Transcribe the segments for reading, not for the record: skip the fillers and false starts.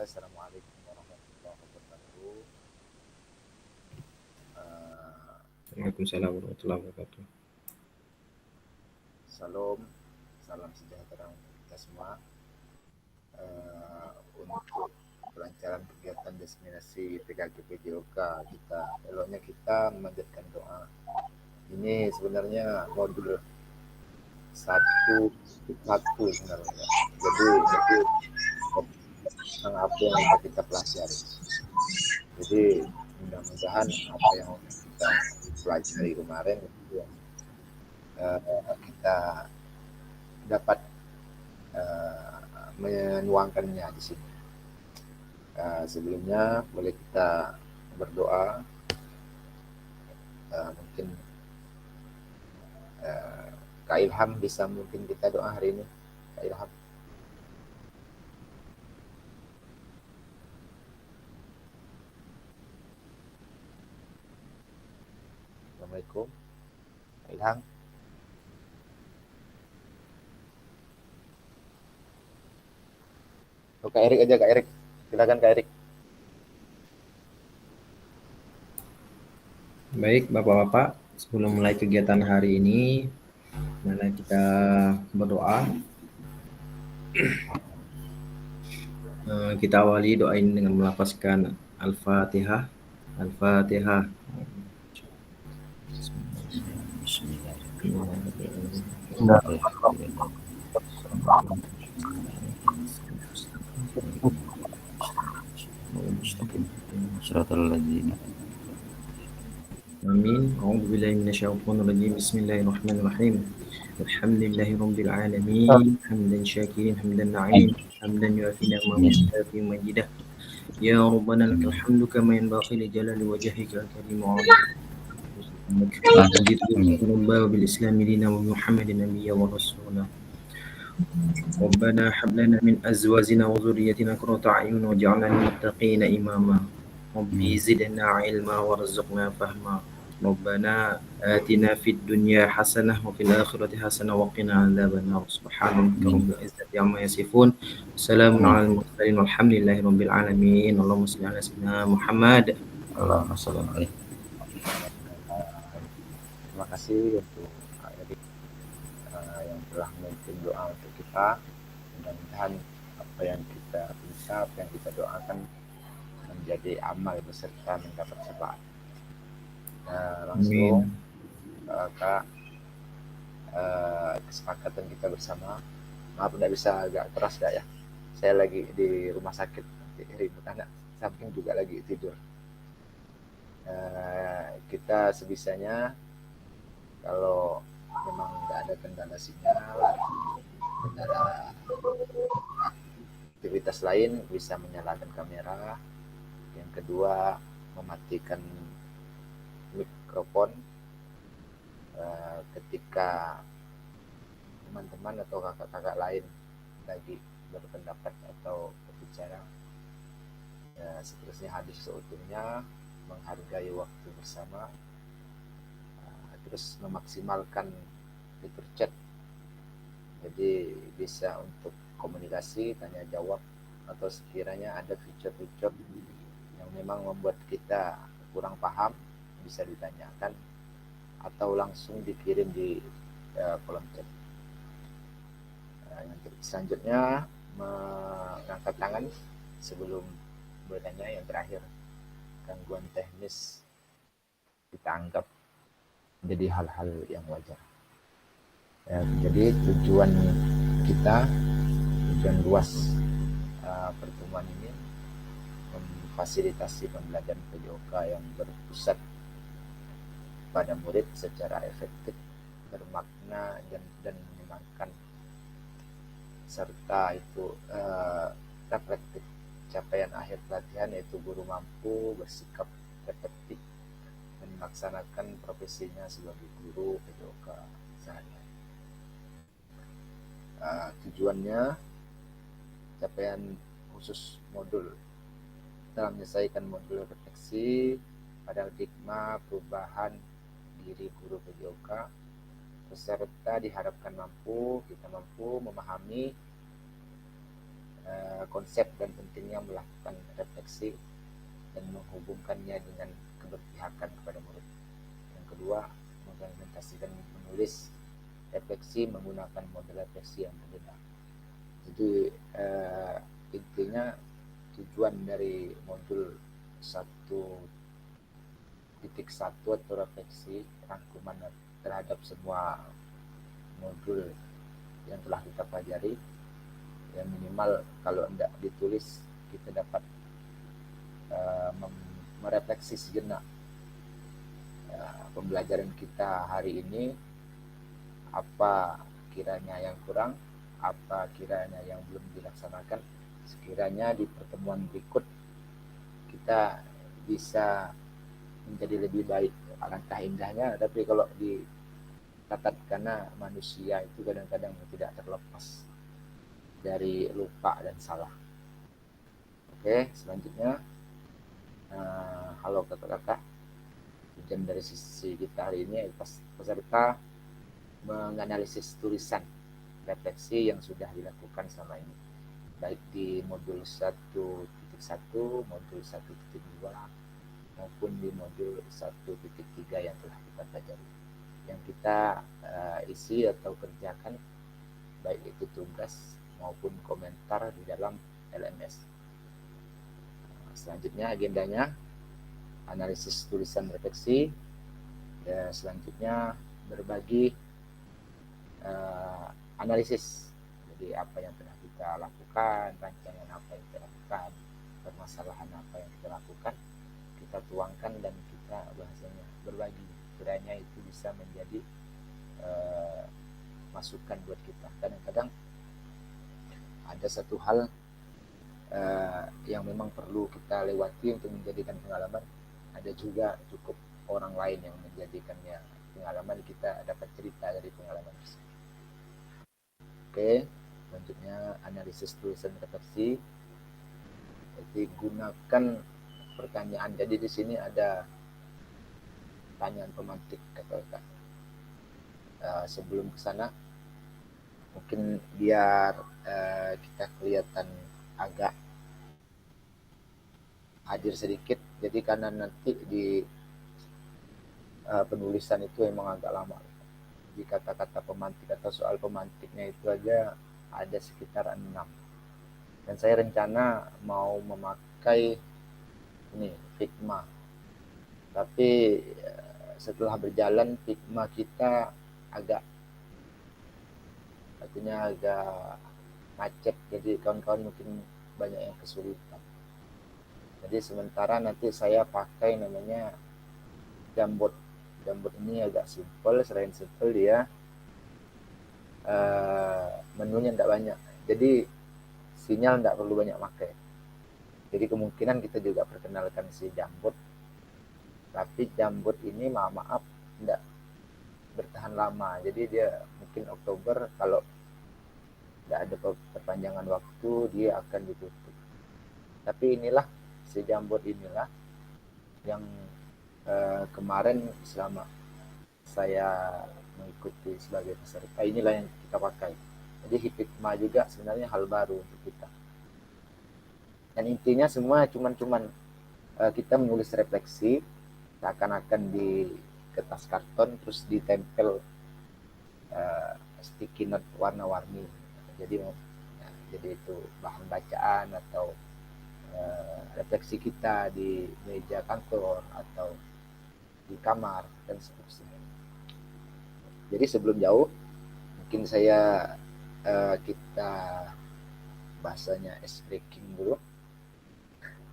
Assalamualaikum warahmatullahi wabarakatuh. Uh, Waalaikumsalam warahmatullahi wabarakatuh. Salam, salam sejahtera untuk kita semua. Untuk kelancaran kegiatan destinasi PKG PJOK kita, eloknya kita memanjatkan doa. Ini sebenarnya modul satu satu sebenarnya. Jadi tentang apa yang kita pelajari. Jadi mudah-mudahan apa yang kita pelajari kemarin itu kita dapat menuangkannya di sini. Sebelumnya boleh kita berdoa. Mungkin Kak Ilham bisa mungkin kita doa hari ini. Kak Ilham. Assalamualaikum. Kak Ilham. Oh, Kak Erik aja, Kak Erik. Silakan Kak Erik. Baik, Bapak-bapak, sebelum mulai kegiatan hari ini, mari kita berdoa. Kita awali doa ini dengan melafazkan Al-Fatihah. Al-Fatihah. Amin. A'udzubillahi minasyaitonir rajim. Bismillahirrahmanirrahim. Alhamdulillahi rabbil alamin. Hamdan syakirin, hamdan na'imin, hamdan yuafi ni'amahu wa yukafi majidah. Ya Rabbana lakal hamdu kama yanbaghi li jalali wajhika al-karim wa 'azimi sultanik. Raditu billahi bil Islam dinan wa Muhammadin nabiyyan wa rasulah. ربنا هب لنا من أزواجنا وذريتنا قرة أعين واجعلنا للمتقين إماما ربي زدنا علما وارزقنا فهما ربنا آتنا في الدنيا حسنة وفي الآخرة حسنة وقنا عذاب النار سبحان ربك رب العزة عما يصفون سلام على المرسلين والحمد لله رب العالمين اللهم صل على سيدنا محمد. Allahumma shalli alaihi. Terima kasih untuk Kak Erik yang telah memimpin doa untuk kita. Mudah-mudahan apa yang kita minta, apa yang kita doakan menjadi amal beserta mendapat syafaat. Langsung Kak, kesepakatan kita bersama. Maaf tidak bisa agak keras Kak ya. Saya lagi di rumah sakit, ribut anak samping juga lagi tidur. Kita sebisanya kalau memang nggak ada kendala sinyal, kendala aktivitas lain, bisa menyalakan kamera. Yang kedua, mematikan mikrofon ketika teman-teman atau kakak-kakak lain lagi berpendapat atau berbicara. Seterusnya hadis seutuhnya, menghargai waktu bersama, terus memaksimalkan fitur chat, jadi bisa untuk komunikasi, tanya jawab, atau sekiranya ada fitur-fitur yang memang membuat kita kurang paham, bisa ditanyakan atau langsung dikirim di kolom chat. Yang selanjutnya, mengangkat tangan sebelum bertanya. Yang terakhir, gangguan teknis kita anggap menjadi hal-hal yang wajar. Jadi tujuan luas pertemuan ini memfasilitasi pembelajaran PJOK yang berpusat pada murid secara efektif, bermakna dan menyenangkan, serta itu reflektif. Capaian akhir pelatihan yaitu guru mampu bersikap efektif dan melaksanakan profesinya sebagai guru PJOK sehari-hari. Tujuannya, capaian khusus modul dalam menyelesaikan modul refleksi pada hikmah perubahan diri guru PJOK. Peserta diharapkan kita mampu memahami konsep dan pentingnya melakukan refleksi dan menghubungkannya dengan keberpihakan kepada murid. Yang kedua, mengimplementasikan menulis refleksi menggunakan model refleksi yang berbeda. Jadi intinya tujuan dari modul 1.1 atau refleksi rangkuman terhadap semua modul yang telah kita pelajari, yang minimal kalau tidak ditulis kita dapat merefleksi sejenak pembelajaran kita hari ini, apa kiranya yang kurang, apa kiranya yang belum dilaksanakan, sekiranya di pertemuan berikut kita bisa menjadi lebih baik. Alangkah indahnya, tapi kalau dicatat, karena manusia itu kadang-kadang tidak terlepas dari lupa dan salah. Oke, selanjutnya halo kakak-kakak. Tujuan dari sisi kita hari ini peserta menganalisis tulisan refleksi yang sudah dilakukan selama ini, baik di modul 1.1, modul 1.2 maupun di modul 1.3 yang telah kita pelajari. Yang kita isi atau kerjakan baik itu tugas maupun komentar di dalam LMS. Selanjutnya agendanya analisis tulisan refleksi. Ya, selanjutnya berbagi analisis. Jadi apa yang telah kita lakukan, rancangan apa yang kita lakukan, permasalahan apa yang kita lakukan, kita tuangkan dan kita bahasanya berbagi. Kiranya itu bisa menjadi masukan buat kita. Kadang-kadang ada satu hal yang memang perlu kita lewati untuk menjadikan pengalaman. Ada juga cukup orang lain yang menjadikannya pengalaman, kita dapat cerita dari pengalaman tersebut. Oke, selanjutnya analisis tulisan refleksi. Jadi gunakan pertanyaan. Jadi di sini ada pertanyaan pemantik kakak-kakak. Sebelum ke sana, mungkin biar kita kelihatan agak hadir sedikit. Jadi karena nanti di penulisan itu memang agak lama. Jadi kata-kata pemantik atau soal pemantiknya itu aja ada sekitar 6. Dan saya rencana mau memakai ini Figma. Tapi setelah berjalan Figma kita agak macet. Jadi kawan-kawan mungkin banyak yang kesulitan. Jadi sementara nanti saya pakai namanya Jamboard. Jamboard ini agak simpel, selain simpel dia menunya tidak banyak. Jadi sinyal tidak perlu banyak pakai. Jadi kemungkinan kita juga perkenalkan si Jamboard. Tapi Jamboard ini maaf tidak bertahan lama. Jadi dia mungkin Oktober, kalau tidak ada perpanjangan waktu dia akan ditutup. Tapi inilah si Jamboard inilah yang kemarin selama saya mengikuti sebagai peserta, inilah yang kita pakai. Jadi Figma juga sebenarnya hal baru untuk kita. Dan intinya semua cuman kita menulis refleksi seakan-akan di kertas karton terus ditempel sticky note warna-warni. Jadi itu bahan bacaan atau refleksi kita di meja kantor atau di kamar dan seterusnya. Jadi sebelum jauh mungkin kita bahasanya ice breaking dulu.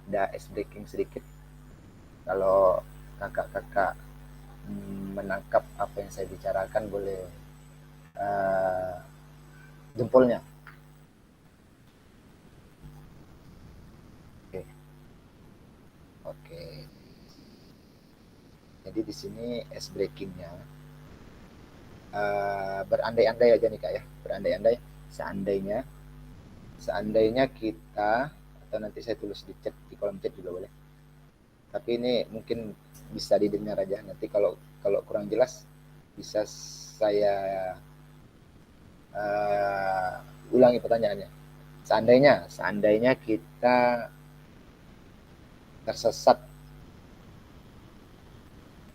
Ada ice breaking sedikit. Kalau kakak-kakak menangkap apa yang saya bicarakan, boleh jempolnya. Oke. Jadi di sini ice breakingnya berandai-andai aja nih kak ya, berandai-andai. Seandainya kita, atau nanti saya tulis di chat, di kolom chat juga boleh. Tapi ini mungkin bisa didengar aja. Nanti kalau kurang jelas bisa saya ulangi pertanyaannya. Seandainya kita tersesat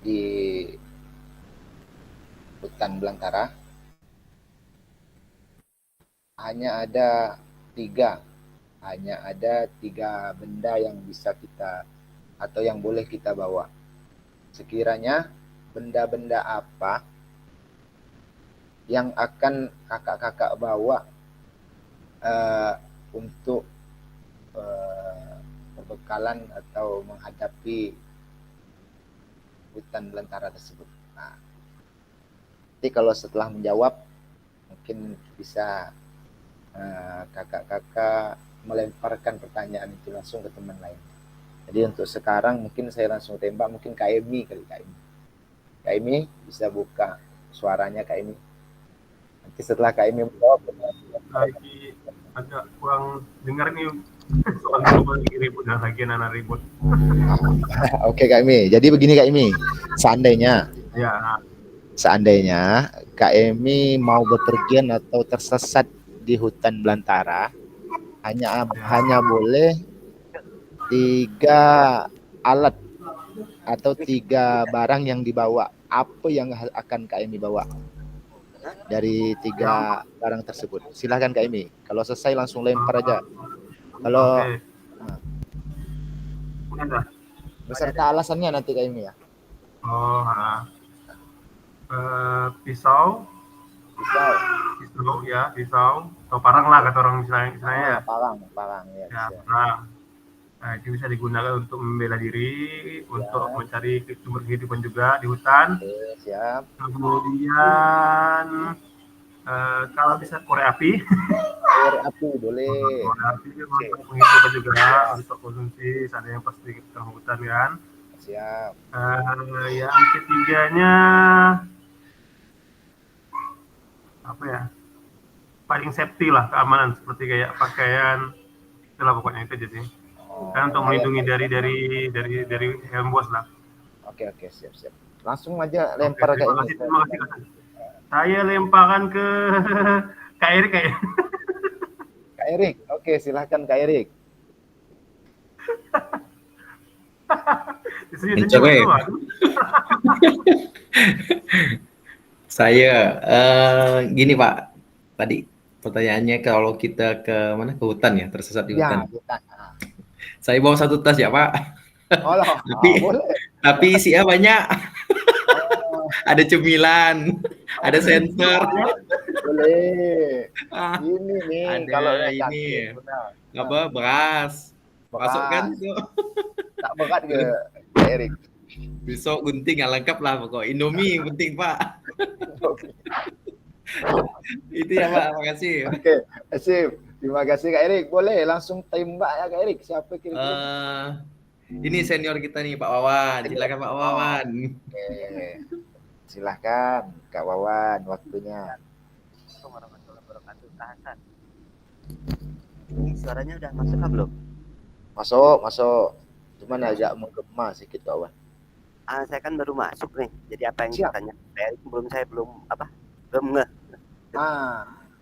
di hutan belantara, hanya ada tiga benda yang bisa kita atau yang boleh kita bawa. Sekiranya benda-benda apa yang akan kakak-kakak bawa untuk perbekalan atau menghadapi hutan belantara tersebut. Nah, nanti kalau setelah menjawab mungkin bisa kakak-kakak melemparkan pertanyaan itu langsung ke teman lain. Jadi untuk sekarang mungkin saya langsung tembak, mungkin Kak Emi kali. Kak Emi bisa buka suaranya Kak Emi. Nanti setelah Kak Emi menjawab, lagi agak kurang dengar nih soal global lagi ribut dan lagi anak ribut. Oke Kak Emi. Jadi begini Kak Emi, seandainya Kak Emi mau bepergian atau tersesat di hutan belantara, hanya boleh 3 alat atau 3 barang yang dibawa. Apa yang akan Kak Emi bawa dari 3 barang tersebut? Silahkan Kak Emi. Kalau selesai langsung lempar aja. Kalau beserta alasannya nanti Kak Emi ya. Pisau atau parang lah kata orang misalnya ya. Parang ya. Parang. Nah, itu bisa digunakan untuk membela diri, untuk mencari sumber kehidupan juga di hutan. Siap. Kemudian kalau bisa korek api. Korek api boleh. Korek api untuk menghidupan juga untuk konsumsi, ada yang pasti di hutan kan. Siap. Yang ketiganya apa ya? Paling safety lah, keamanan seperti kayak pakaian, itulah pokoknya itu jadi. Kan untuk melindungi dari hewan buas lah. Oke, siap. Langsung aja lempar Kak Emi. Terima kasih. Saya lemparkan ke Kak Erik kayaknya. Kak Erik, oke silahkan Kak Erik. Saya gini Pak, tadi pertanyaannya kalau kita ke mana, ke hutan ya, tersesat di hutan. Saya bawa 1 tas ya Pak. Tapi isinya banyak. Ada cemilan, ada sensor. Boleh. Ini nih ada kalau ini apa, beras. Masukkan itu. Tak berat ke Kak Erik? Besok gunting yang lengkap lah pokok. Indomie yang penting Pak. Itu ya Pak, makasih. Oke, sip. Terima kasih Kak Erik. Boleh langsung tembak ya Kak Erik. Siapa kira-kira? Ini senior kita nih Pak Wawan. Silakan Pak Wawan. Oke. Silahkan Kak Wawan, waktunya. Ini suaranya udah masuk kah belum? Masuk. Cuman agak menggema sedikit Kak Wawan. Saya kan baru masuk nih. Jadi apa yang ditanya saya belum ngeh.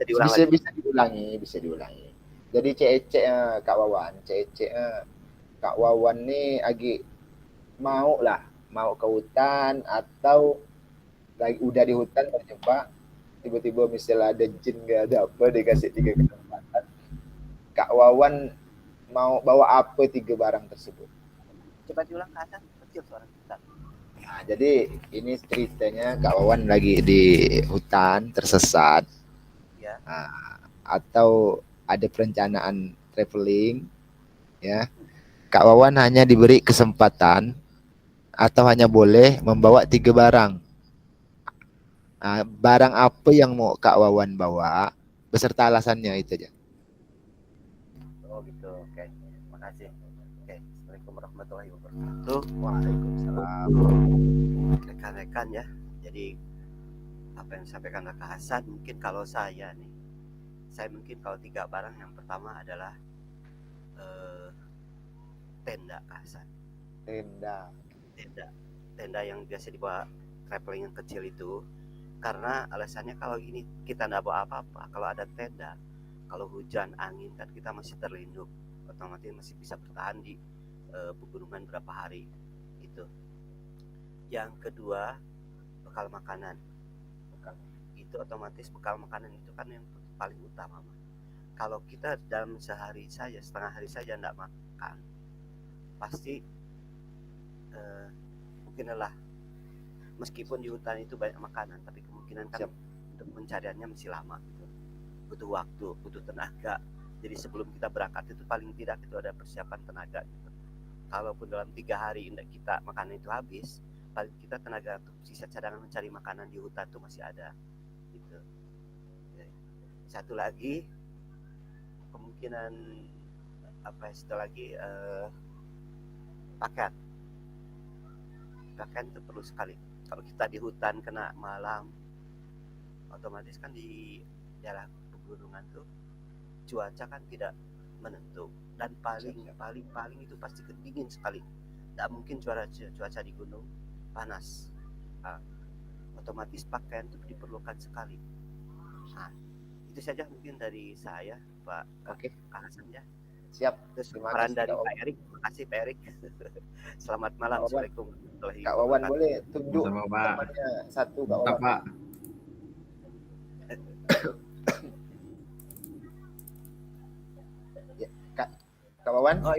Bisa diulangi. Jadi cek Kak Wawan, Kak Wawan nih mau ke hutan atau lagi udah di hutan terjebak, tiba-tiba misalnya ada jin gak ada apa, dikasih 3 kesempatan. Kak Wawan mau bawa apa 3 barang tersebut? Coba diulang ke atas, kecil suara kita. Nah, jadi ini ceritanya Kak Wawan lagi di hutan tersesat, ya. Atau ada perencanaan traveling, ya. Kak Wawan hanya diberi kesempatan atau hanya boleh membawa 3 barang. Barang apa yang mau Kak Wawan bawa beserta alasannya itu aja. Oh gitu, oke. Makasih. Oke, Assalamualaikum warahmatullahi wabarakatuh. Waalaikumsalam. Rekan-rekan ya, jadi apa yang disampaikan Kak Hasan, mungkin kalau saya mungkin kalau 3 barang, yang pertama adalah tenda Kak Hasan. Tenda yang biasa dibawa traveling yang kecil itu. Karena alasannya kalau ini kita nggak bawa apa-apa, kalau ada tenda kalau hujan angin kan kita masih terlindung, otomatis masih bisa bertahan di pegunungan berapa hari itu. Yang kedua, bekal makanan. Itu otomatis bekal makanan itu kan yang paling utama. Kalau kita dalam sehari saja, setengah hari saja tidak makan, pasti mungkin lelah. Meskipun di hutan itu banyak makanan, tapi kemungkinan kan untuk pencariannya masih lama gitu. Butuh waktu, butuh tenaga. Jadi sebelum kita berangkat itu paling tidak itu ada persiapan tenaga gitu. Kalaupun dalam 3 hari tidak kita makanan itu habis, paling kita tenaga untuk sisa cadangan mencari makanan di hutan itu masih ada gitu. Satu lagi kemungkinan satu lagi pakaian itu perlu sekali. Kalau kita di hutan kena malam, otomatis kan di daerah pegunungan tuh cuaca kan tidak menentu, dan paling itu pasti dingin sekali. Tidak mungkin cuaca di gunung panas. Otomatis pakaian itu diperlukan sekali. Itu saja mungkin dari saya, Pak. Oke. Kak Hasan ya. Siap. Terus Terima saran kasih, dari Kak Pak Erik. Terima kasih Pak Erik. Selamat malam. Kak Wawan. Assalamualaikum warahmatullahi Kak Wawan boleh tunjuk Sama Pak. namanya satu Kak Mantap, Wawan. Pak. Kak Wawan. Oh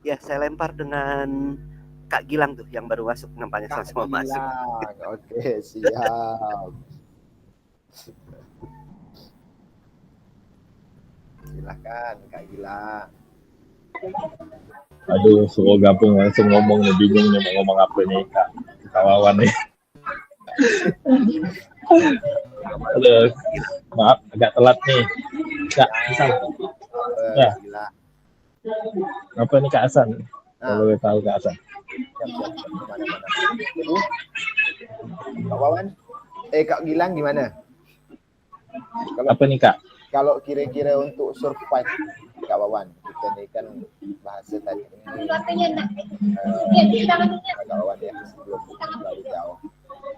iya, saya lempar dengan Kak Gilang tuh yang baru masuk, nampaknya Kak sama masuk. Gilang. Oke, siap. Silakan Kak Gilang. Aduh, suruh gabung langsung ngomong nih, bingung nih mau ngomong apa nih Kak Wawan nih. Aduh, maaf agak telat nih. Kak Hasan. Ya. Gila. Apa nih Kak Hasan? Kalau boleh tahu Kak Hasan. Siap. Kemana-mana. Jadi, Kak Wawan, Kak Gilang gimana? Apa nih Kak? Kalau kira-kira untuk survive Kak Wawan, kita ini kan bahasa tadi ini Kak Wawan ya, sebelum terlalu jauh.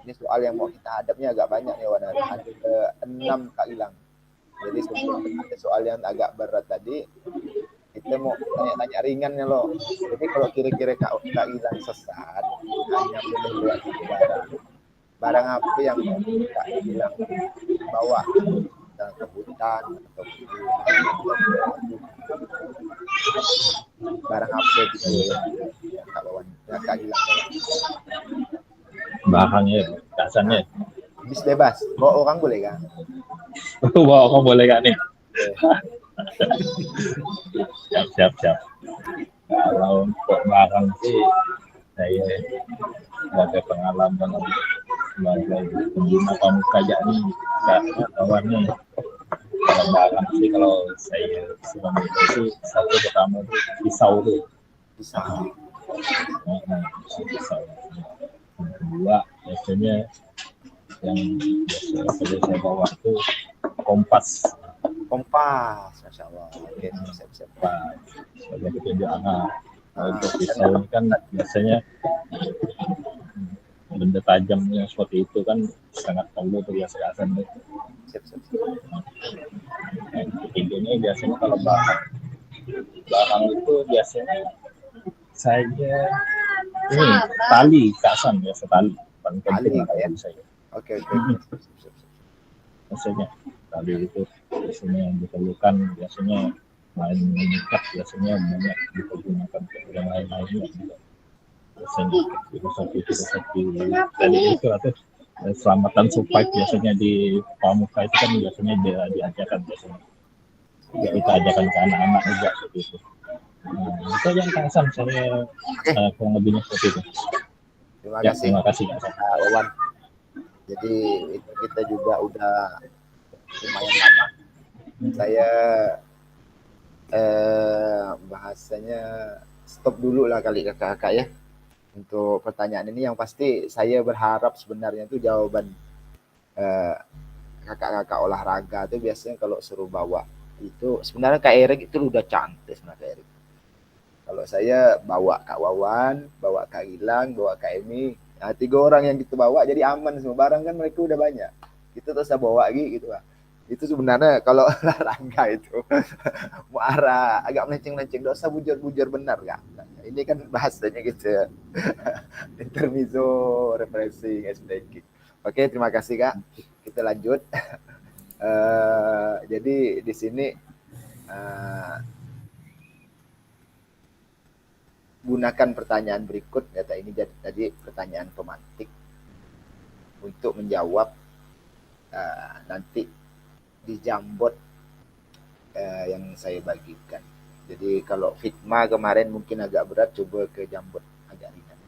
Ini soal yang mau kita hadapnya agak banyak nih Wawan. Ada 6 Kak Gilang. Jadi sebelum ada soal yang agak berat tadi, kita mau tanya-tanya ringannya loh. Jadi kalau kira-kira Kak Gilang sesat, hanya boleh buat barang apa yang mau Kak Gilang bawa dalam ke hutan atau barang apa gitu yang Kak Wawan, yang Kak Gilang bawa. Bahannya, Kak Hasan ya. Bis bebas, bawa orang boleh kan? Bawa kok boleh Kak nih? Siap. Kalau untuk barang sih saya ada pengalaman sebagai pengguna pramuka nih Kak Wawan nih. Kalau barang sih kalau saya sudah sih satu pertama itu pisau tuh. Pisau. Yang kedua biasanya yang biasa saya bawa itu kompas, Masya Allah. Oke, siap. sebagai petunjuk arah. Untuk pisau ini kan biasanya benda tajamnya seperti itu kan sangat perlu tuh biasa tuh. Siap. Yang ketiganya biasanya kalau barang itu biasanya saya ini tali kasan biasa tali paling penting ya saya. Oke. Biasanya tali itu biasanya yang diperlukan biasanya lain mengikat biasanya banyak dipergunakan yang lain-lainnya biasanya filosofi tadi itu atau selamatan survive biasanya di pramuka itu kan biasanya diajarkan biasanya kita ajarkan ke anak-anak juga seperti itu. Itu yang Kang Hasan saya kurang lebihnya seperti itu. Terima kasih Kak Wawan. Jadi itu kita juga udah lumayan lama. Saya bahasanya stop dulu lah kali kakak-kakak ya untuk pertanyaan ini. Yang pasti saya berharap sebenarnya itu jawaban kakak-kakak olahraga itu biasanya kalau suruh bawa itu sebenarnya Kak Erik itu udah cantik sebenarnya Kak Erik. Kalau saya bawa Kak Wawan, bawa Kak Gilang, bawa Kak Emi, nah, 3 orang yang kita bawa jadi aman semua barang kan mereka udah banyak. Kita terus bawa lagi gitu lah. Itu sebenarnya kalau olahraga itu muara agak melenceng-melenceng, nggak usah bujur-bujur benar nggak. Ini kan bahasanya gitu ya. Intermezzo, refreshing, sedikit. Oke, terima kasih Kak. Kita lanjut. Jadi di sini gunakan pertanyaan berikut, data ini tadi pertanyaan pemantik untuk menjawab nanti di Jambot yang saya bagikan. Jadi kalau Fitma kemarin mungkin agak berat, coba ke Jambot agak ringan.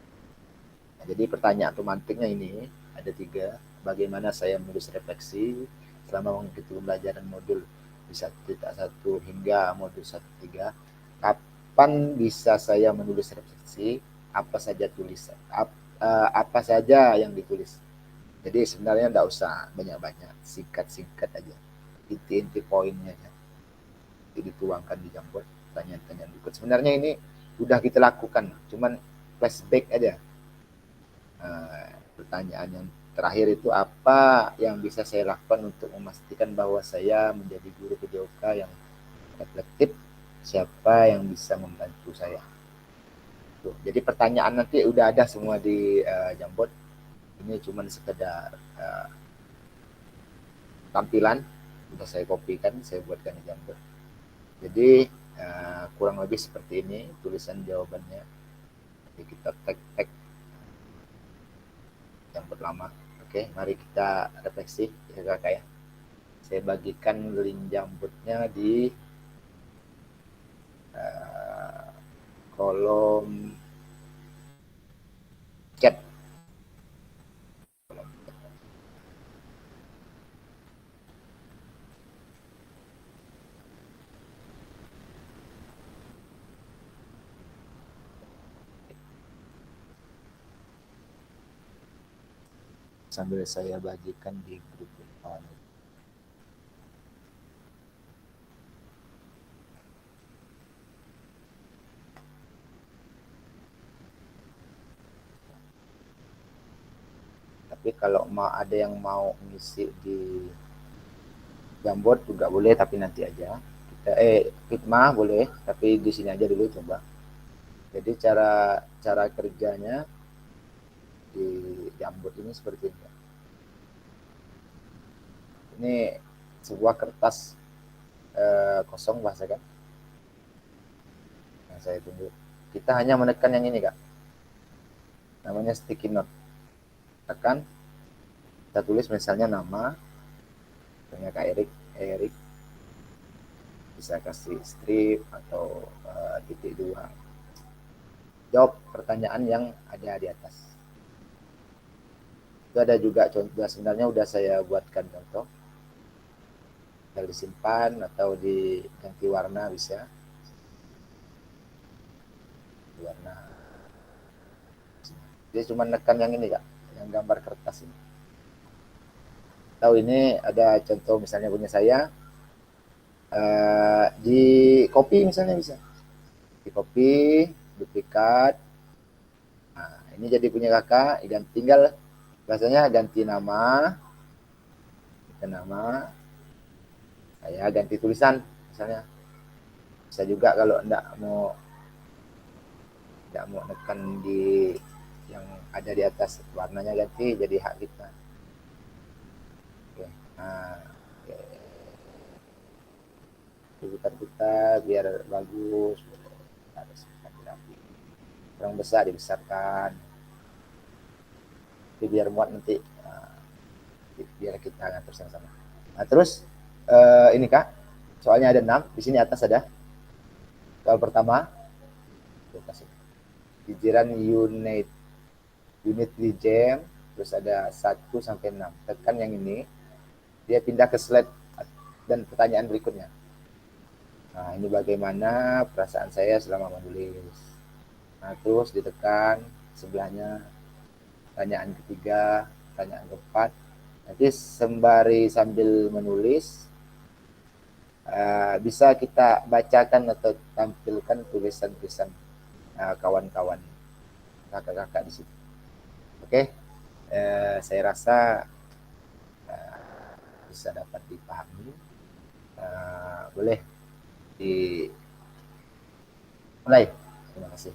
Nah, jadi pertanyaan pemantiknya ini ada 3. Bagaimana saya menulis refleksi selama mengikuti pembelajaran modul 1.1 hingga modul 1.3. Kapan bisa saya menulis refleksi? Apa saja tulisan? Apa saja yang ditulis? Jadi sebenarnya enggak usah banyak-banyak, singkat-singkat aja. Inti-inti poinnya aja. Jadi dituangkan di Jambot pertanyaan-pertanyaan berikut. Sebenarnya ini udah kita lakukan, cuman flashback aja. Pertanyaan yang terakhir itu, apa yang bisa saya lakukan untuk memastikan bahwa saya menjadi guru PJOK yang reflektif? Siapa yang bisa membantu saya? Tuh, jadi pertanyaan nanti udah ada semua di Jambot. Ini cuma sekedar tampilan, udah saya kopikan, saya buatkan di Jambot. Jadi kurang lebih seperti ini tulisan jawabannya. Jadi kita tag Jambot lama. Oke, mari kita refleksi ya Kakak ya. Saya bagikan link Jambotnya di kolom chat. Sambil saya bagikan di grup kawan. Tapi kalau ada yang mau ngisi di Jambot juga boleh, tapi nanti aja. Kita Fitma boleh, tapi di sini aja dulu coba. Jadi cara kerjanya di Jambot ini seperti ini. Ini sebuah kertas kosong bahasa kan. Nah, saya tunggu. Kita hanya menekan yang ini Kak. Namanya sticky note. Tekan. Kita tulis misalnya nama. Misalnya Kak Erik. Bisa kasih strip atau titik 2. Jawab pertanyaan yang ada di atas. Itu ada juga contoh, sebenarnya udah saya buatkan contoh. Bisa disimpan atau diganti warna bisa. Warna. Dia cuma nekan yang ini Kak, yang gambar kertas ini. Tahu ini ada contoh misalnya punya saya. Di copy misalnya bisa. Di copy, duplikat. Nah, ini jadi punya Kakak, tinggal bahasanya ganti nama. Saya ganti tulisan misalnya. Bisa juga kalau enggak mau nekan di yang ada di atas, warnanya ganti jadi hak kita. Oke. Nah, tulisan kita biar bagus, harus rapi. Yang besar dibesarkan. Jadi biar muat nanti, biar kita ngatur sama-sama. Nah, terus ini Kak, soalnya ada 6, di sini atas ada. Soal pertama, jiran unit jam, terus ada 1 sampai 6. Tekan yang ini, dia pindah ke slide dan pertanyaan berikutnya. Nah, ini bagaimana perasaan saya selama menulis. Nah, terus ditekan sebelahnya pertanyaan ketiga, pertanyaan keempat. Nanti sembari sambil menulis, bisa kita bacakan atau tampilkan tulisan-tulisan kawan-kawan kakak-kakak di situ. Oke, saya rasa bisa dapat dipahami. Boleh dimulai. Terima kasih.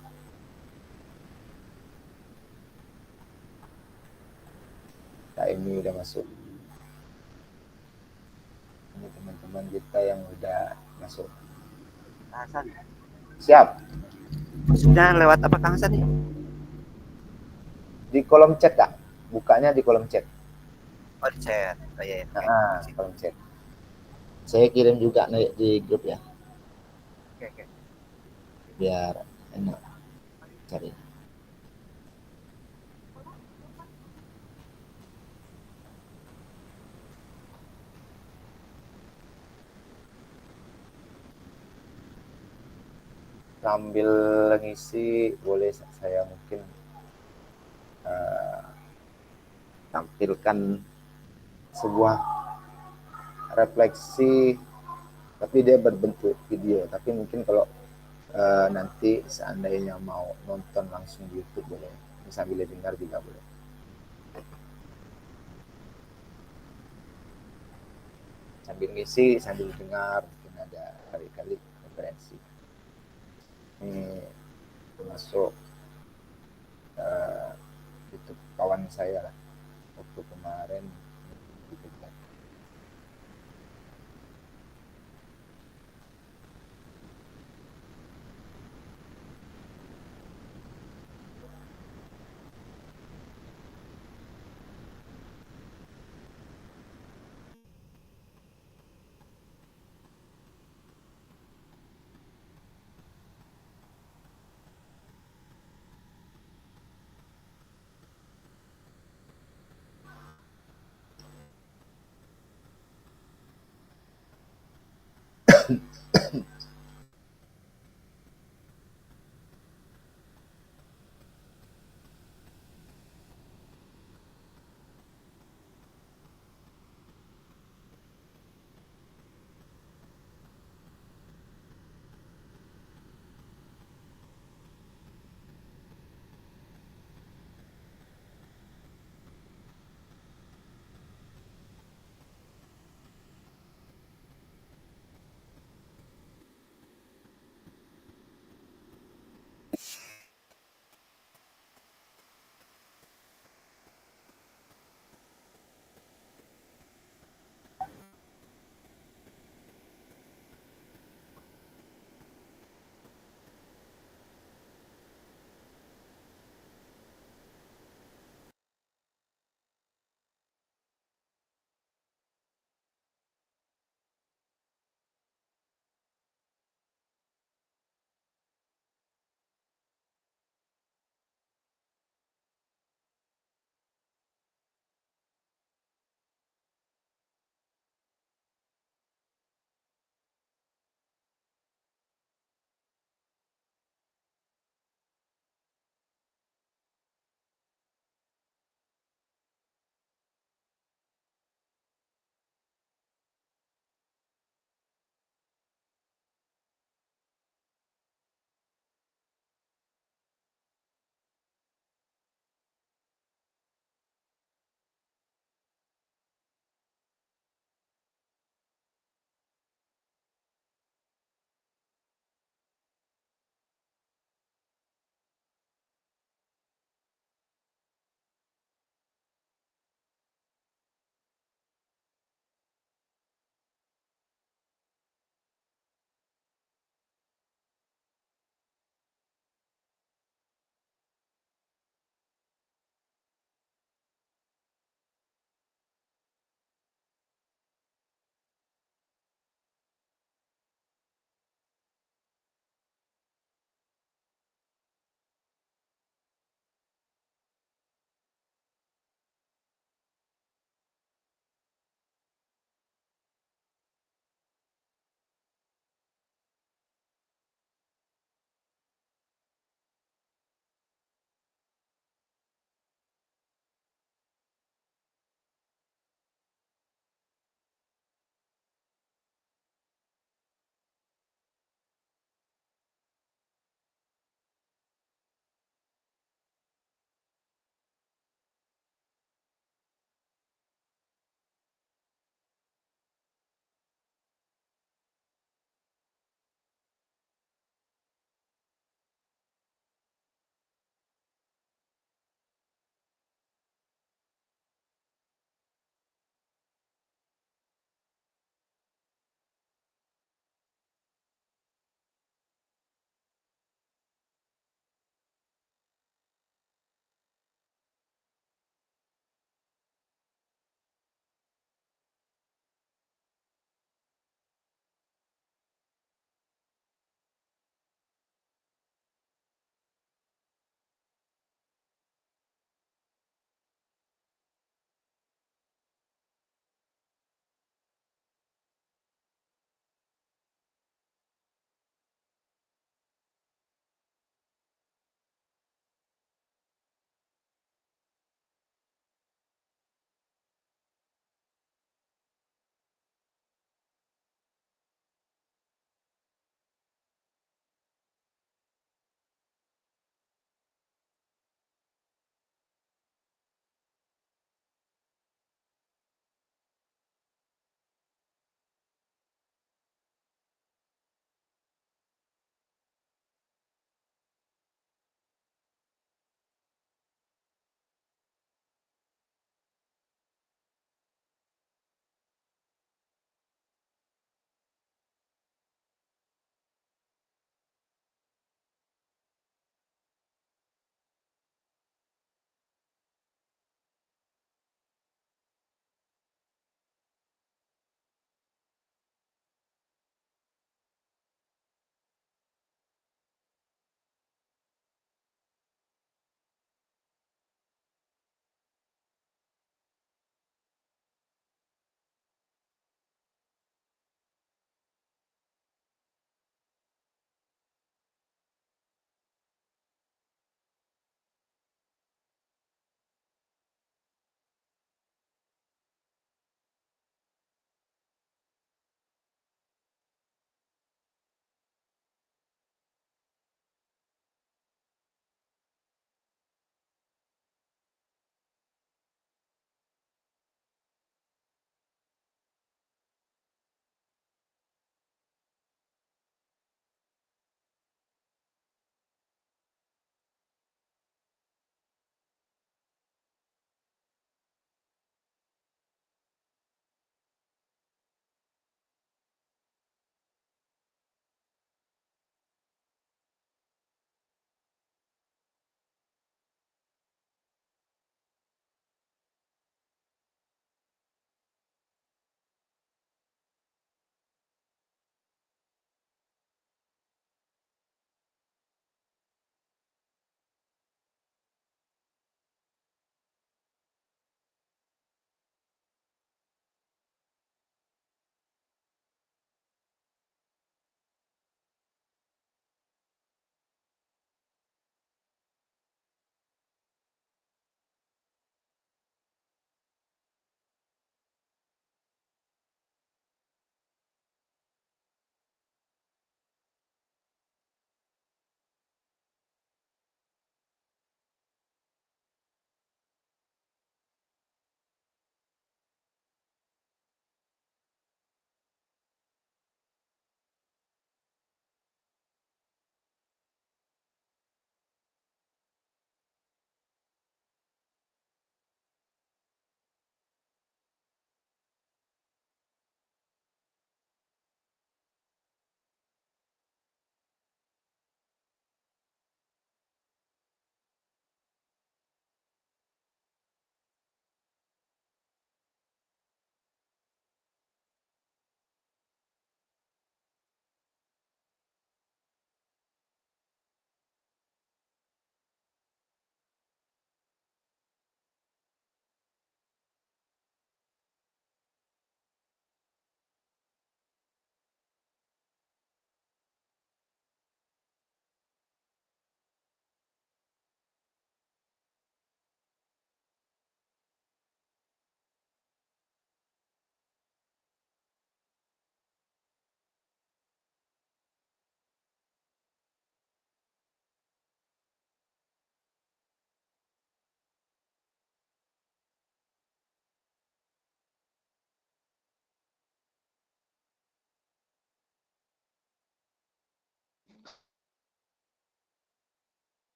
Nah, ini udah masuk. Ini teman-teman kita yang udah masuk. Hasan, Siap. maksudnya lewat apa Kang Hasan nih? Di kolom chat, Kak. Bukanya di kolom chat. Oh di chat. Oh iya, oke. Kolom chat. Saya kirim juga di grup ya, Oke. biar enak cari. Sambil ngisi boleh saya mungkin tampilkan sebuah refleksi, tapi dia berbentuk video. Tapi mungkin kalau nanti seandainya mau nonton langsung di YouTube boleh, sambil dengar juga boleh. Sambil ngisi, sambil dengar, mungkin ada kali-kali referensi. Ini termasuk YouTube kawan saya lah, waktu kemarin gitu kan.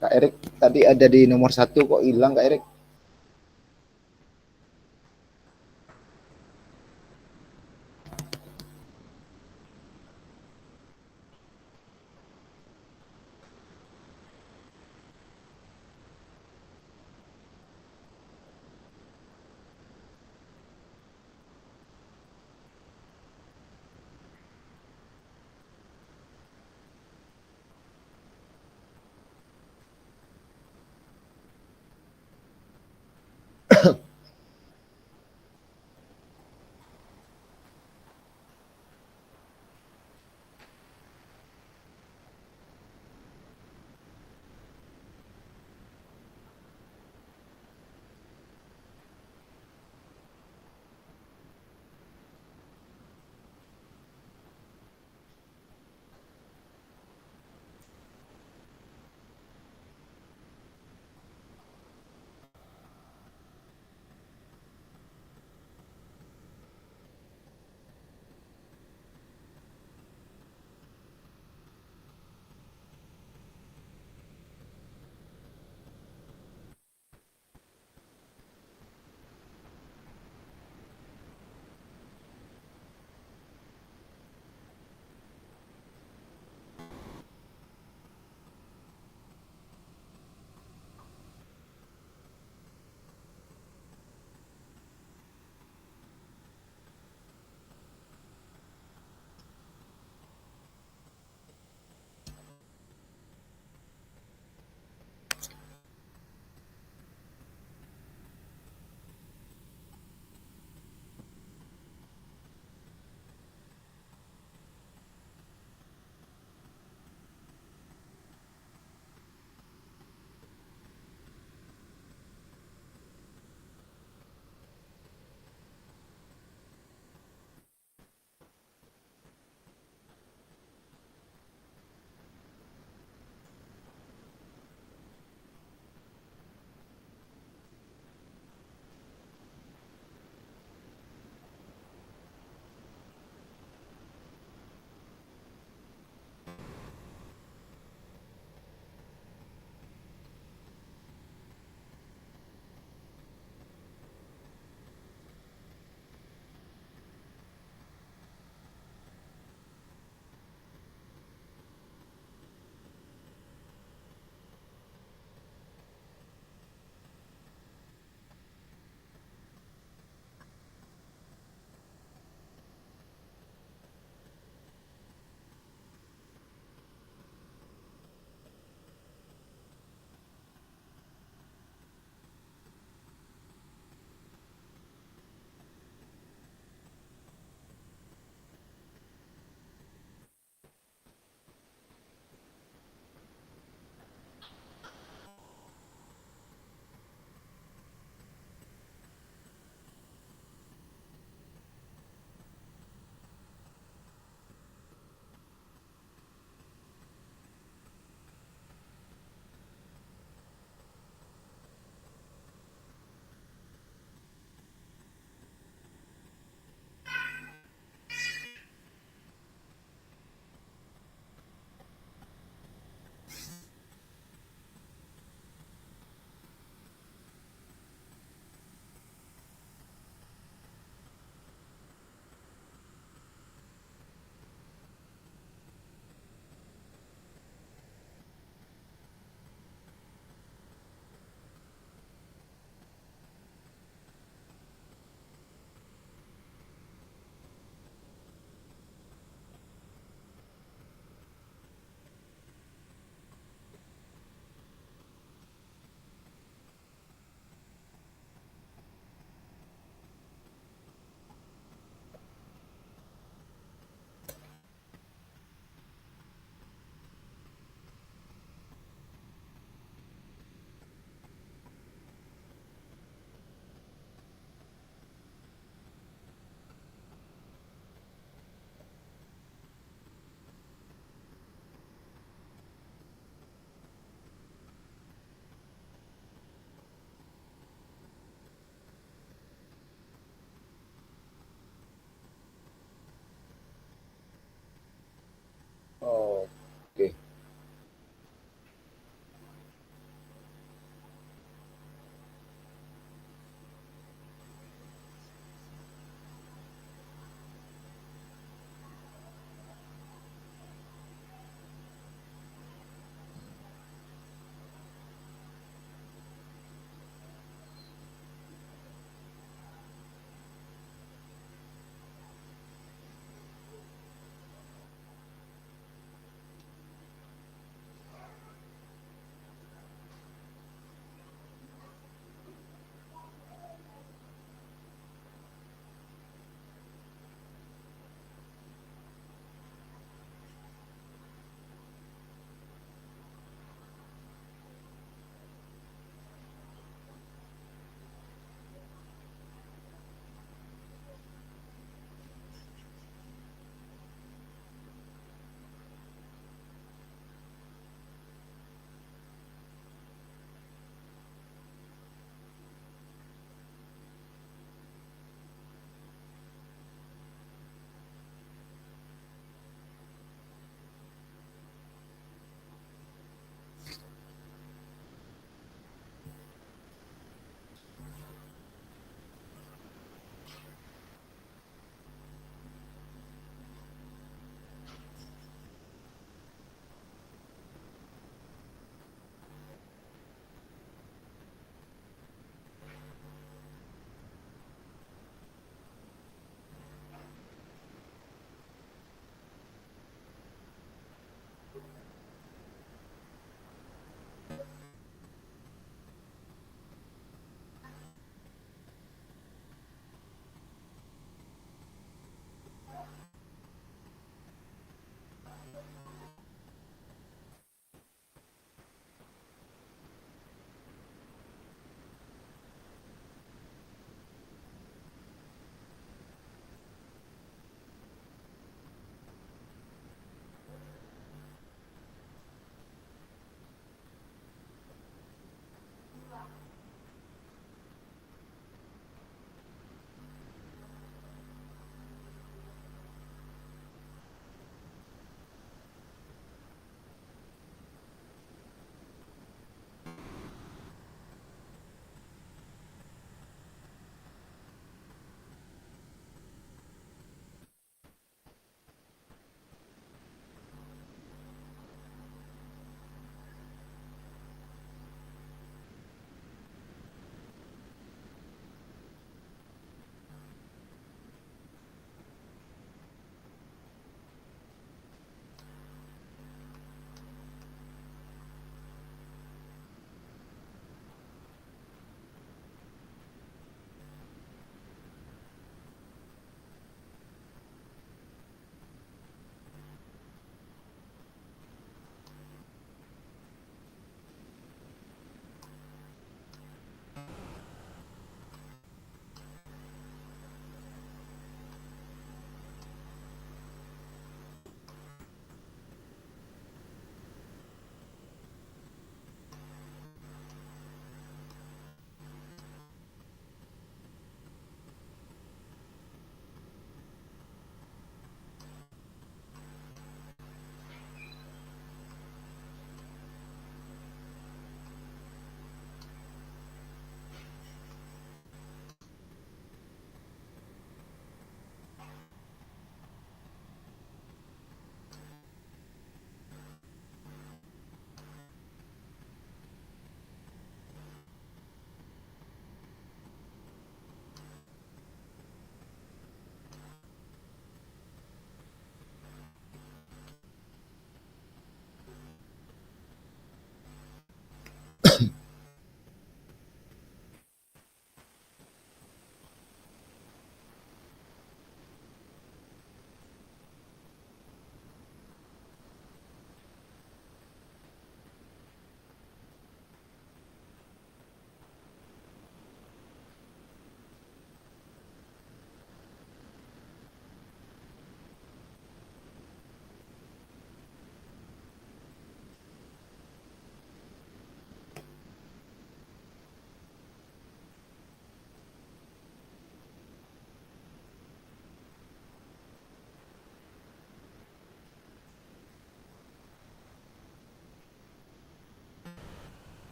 Kak Erik tadi ada di nomor 1 kok hilang Kak Erik?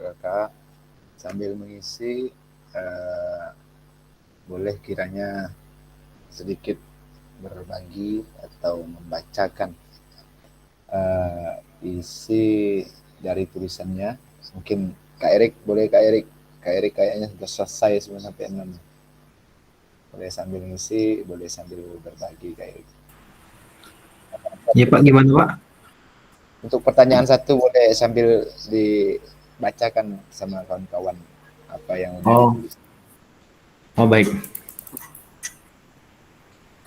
mereka sambil mengisi boleh kiranya sedikit berbagi atau membacakan isi dari tulisannya. Mungkin Kak Erik, boleh Kak Erik? Kak Erik kayaknya sudah selesai 9 sampai 6. Boleh sambil ngisi, boleh sambil berbagi Kak Erik. Ya Pak, gimana Pak? Untuk pertanyaan satu boleh sambil dibacakan sama kawan-kawan apa yang udah Oh. ditulis. Oh baik.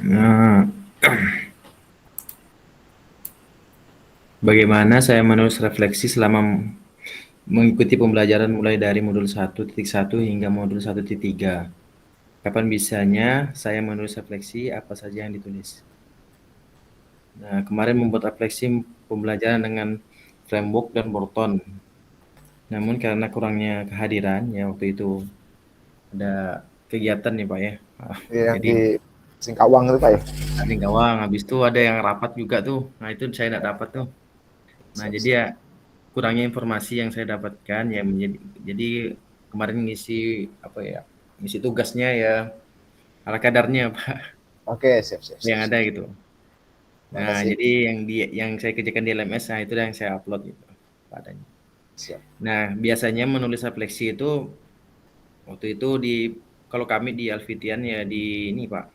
Nah, bagaimana saya menulis refleksi selama mengikuti pembelajaran mulai dari modul 1.1 hingga modul 1.3. Kapan bisanya saya menulis refleksi, apa saja yang ditulis? Nah, kemarin membuat refleksi pembelajaran dengan framework dan Morton. Namun karena kurangnya kehadiran, ya waktu itu ada kegiatan nih Pak ya. Yang Jadi di Singkawang itu Pak ya? ada gawang, habis itu ada yang rapat juga tuh. Nah itu saya nggak dapat tuh. Nah jadi ya kurangnya informasi yang saya dapatkan ya jadi kemarin ngisi apa ya, ngisi tugasnya ya ala kadarnya Pak, Oke, siap. yang ada gitu. Nah Makasih. jadi yang saya kerjakan di LMS, nah itu yang saya upload gitu padanya. Siap. Nah biasanya menulis refleksi itu waktu itu kalau kami di Alfitian ya di ini Pak,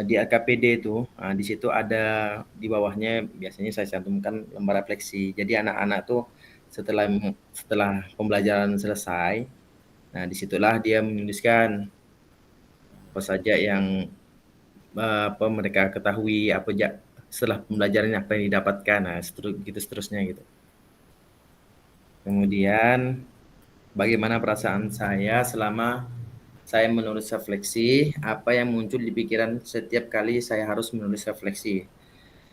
di LKPD itu, di situ ada di bawahnya biasanya saya cantumkan lembar refleksi. Jadi anak-anak tuh setelah pembelajaran selesai, nah disitulah dia menuliskan apa saja yang apa mereka ketahui, apa aja setelah pembelajaran apa yang didapatkan, nah seterusnya gitu. Kemudian bagaimana perasaan saya selama saya menulis refleksi, apa yang muncul di pikiran setiap kali saya harus menulis refleksi.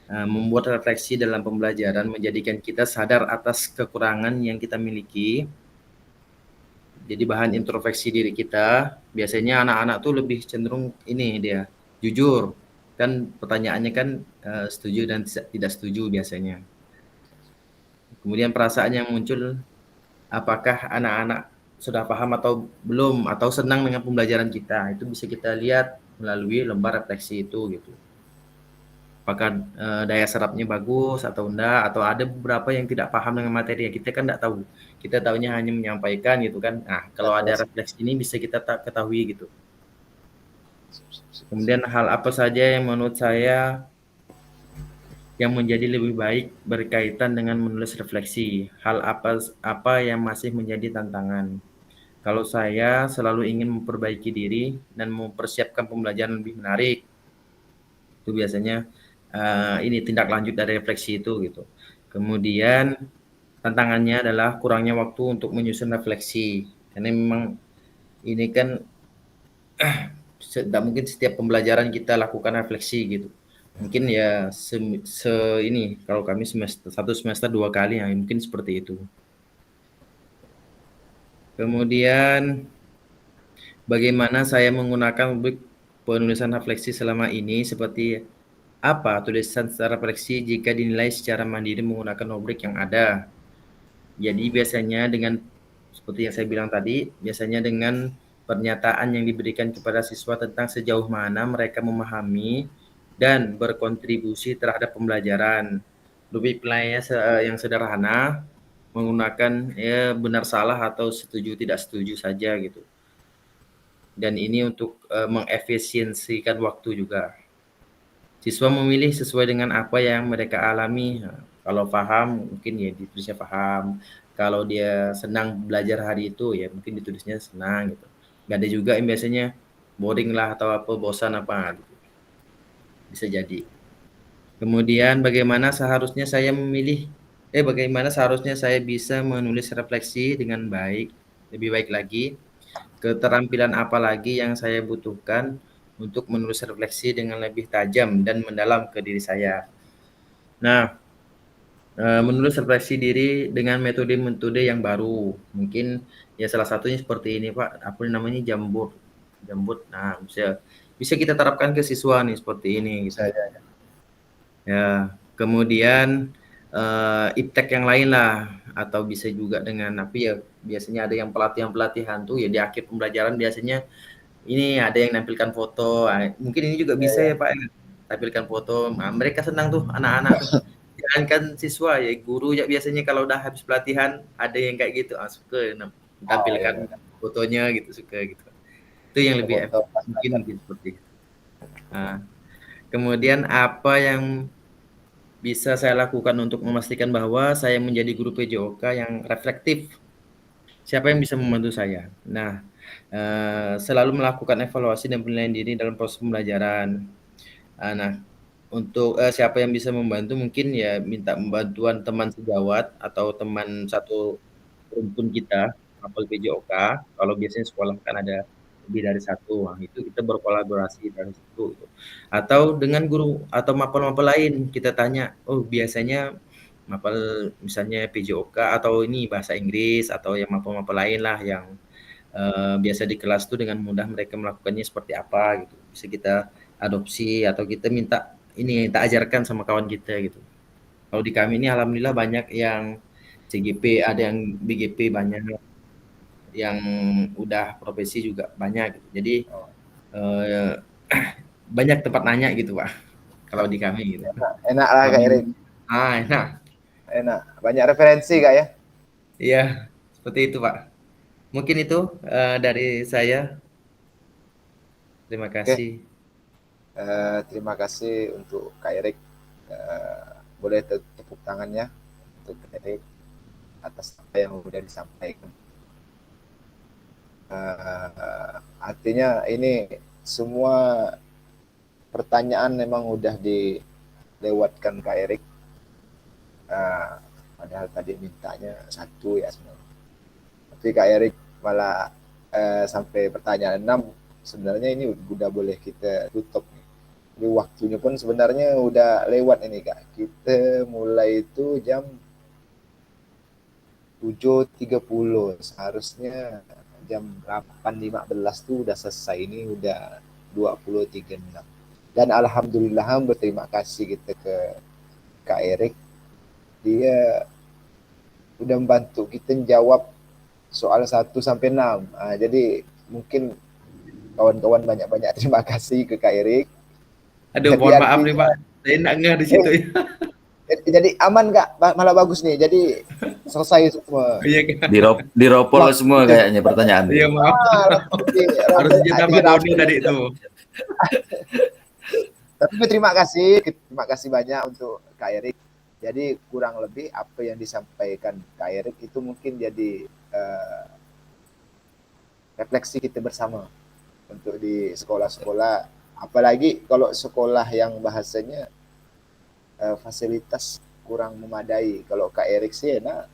Membuat refleksi dalam pembelajaran menjadikan kita sadar atas kekurangan yang kita miliki. Jadi bahan introspeksi diri kita. Biasanya anak-anak tuh lebih cenderung ini dia jujur. Kan pertanyaannya kan setuju dan tidak setuju biasanya. Kemudian perasaan yang muncul, apakah anak-anak sudah paham atau belum, atau senang dengan pembelajaran kita, itu bisa kita lihat melalui lembar refleksi itu gitu. Apakah daya serapnya bagus atau enggak, atau ada beberapa yang tidak paham dengan materi, kita kan enggak tahu, kita tahunya hanya menyampaikan gitu kan. Nah kalau ada refleksi ini bisa kita ketahui gitu. Kemudian hal apa saja yang menurut saya yang menjadi lebih baik berkaitan dengan menulis refleksi, hal apa yang masih menjadi tantangan. Kalau saya selalu ingin memperbaiki diri dan mempersiapkan pembelajaran lebih menarik, itu biasanya ini tindak lanjut dari refleksi itu gitu. Kemudian tantangannya adalah kurangnya waktu untuk menyusun refleksi, karena memang ini kan tidak mungkin setiap pembelajaran kita lakukan refleksi gitu. Mungkin ya ini kalau kami satu semester 2 kali ya mungkin seperti itu. Kemudian bagaimana saya menggunakan rubrik penulisan refleksi selama ini, seperti apa tulisan secara refleksi jika dinilai secara mandiri menggunakan rubrik yang ada. Jadi biasanya dengan seperti yang saya bilang tadi, biasanya dengan pernyataan yang diberikan kepada siswa tentang sejauh mana mereka memahami dan berkontribusi terhadap pembelajaran. Rubrik penilaiannya yang sederhana, menggunakan ya benar salah atau setuju tidak setuju saja gitu. Dan ini untuk mengefisiensikan waktu juga. Siswa memilih sesuai dengan apa yang mereka alami. Nah, kalau paham mungkin ya ditulisnya paham. Kalau dia senang belajar hari itu ya mungkin ditulisnya senang gitu. Gak ada juga yang biasanya boring lah atau apa, bosan apa gitu. Bisa jadi. Kemudian bagaimana seharusnya saya bisa menulis refleksi dengan baik, lebih baik lagi. Keterampilan apa lagi yang saya butuhkan untuk menulis refleksi dengan lebih tajam dan mendalam ke diri saya. Nah, menulis refleksi diri dengan metode-metode yang baru. Mungkin ya salah satunya seperti ini Pak, apa namanya Jamboard. Nah, bisa kita terapkan ke siswa nih seperti ini gitu. Ya, kemudian iptek yang lain lah. atau bisa juga dengan apa ya, biasanya ada yang pelatihan-pelatihan tuh ya di akhir pembelajaran biasanya ini ada yang nampilkan foto. Mungkin ini juga bisa ya Pak ya, tampilkan foto. Nah, mereka senang tuh anak-anak tuh. Jangankan siswa ya, guru ya biasanya kalau udah habis pelatihan ada yang kayak gitu, suka Oh iya, tampilkan fotonya gitu, suka gitu. Itu yang lebih foto pas mungkin belajar. mungkin seperti itu. Nah, kemudian apa yang bisa saya lakukan untuk memastikan bahwa saya menjadi guru PJOK yang reflektif? Siapa yang bisa membantu saya? Nah, selalu melakukan evaluasi dan penilaian diri dalam proses pembelajaran. Nah, untuk siapa yang bisa membantu mungkin ya minta bantuan teman sejawat atau teman satu rumpun kita, mapel PJOK. Kalau biasanya sekolah kan ada lebih dari satu, nah itu kita berkolaborasi dari situ. Gitu. Atau dengan guru atau mapel-mapel lain kita tanya, oh biasanya mapel misalnya PJOK atau ini bahasa Inggris atau yang mapel-mapel lain lah yang biasa di kelas tuh dengan mudah mereka melakukannya seperti apa gitu. Bisa kita adopsi atau kita minta ini kita ajarkan sama kawan kita gitu. Kalau di kami ini alhamdulillah banyak yang CGP, ada yang BGP banyak, yang udah profesi juga banyak gitu. Jadi Oh, eh, banyak tempat nanya gitu Pak. Kalau di kami gitu. enak lah Kalau Kak Erik, enak. enak. Banyak referensi Kak ya. Iya, seperti itu Pak. Mungkin itu dari saya. Terima Oke, kasih. terima kasih untuk Kak Erik. Boleh tepuk tangannya untuk Kak Erik atas apa yang sudah disampaikan. Artinya ini semua pertanyaan memang udah dilewatkan Kak Erik. Padahal tadi mintanya satu ya sebenarnya. Tapi Kak Erik malah sampai pertanyaan 6 sebenarnya ini udah boleh kita tutup nih. Jadi waktunya pun sebenarnya udah lewat ini Kak. Kita mulai itu jam 7.30. Seharusnya jam 8.15 tuh udah selesai. Ini udah 20.36. Dan alhamdulillah berterima kasih kita ke Kak Erik. Dia udah membantu kita jawab soal 1 sampai 6. Jadi mungkin kawan-kawan banyak-banyak terima kasih ke Kak Erik. Aduh, Jadi mohon maaf nih artinya Pak. Saya nggak ngeh di situ ya. jadi aman Kak, malah bagus nih. Jadi selesai semua. Iya, Kak. Diropol Wah, semua kita kayaknya pertanyaan. Iya, maaf. Harus izin Pak Doni tadi itu. Tapi terima kasih banyak untuk Kak Erik. Jadi kurang lebih apa yang disampaikan Kak Erik itu mungkin jadi refleksi kita bersama untuk di sekolah-sekolah. Apalagi kalau sekolah yang bahasanya fasilitas kurang memadai. Kalau Kak Erik sih enak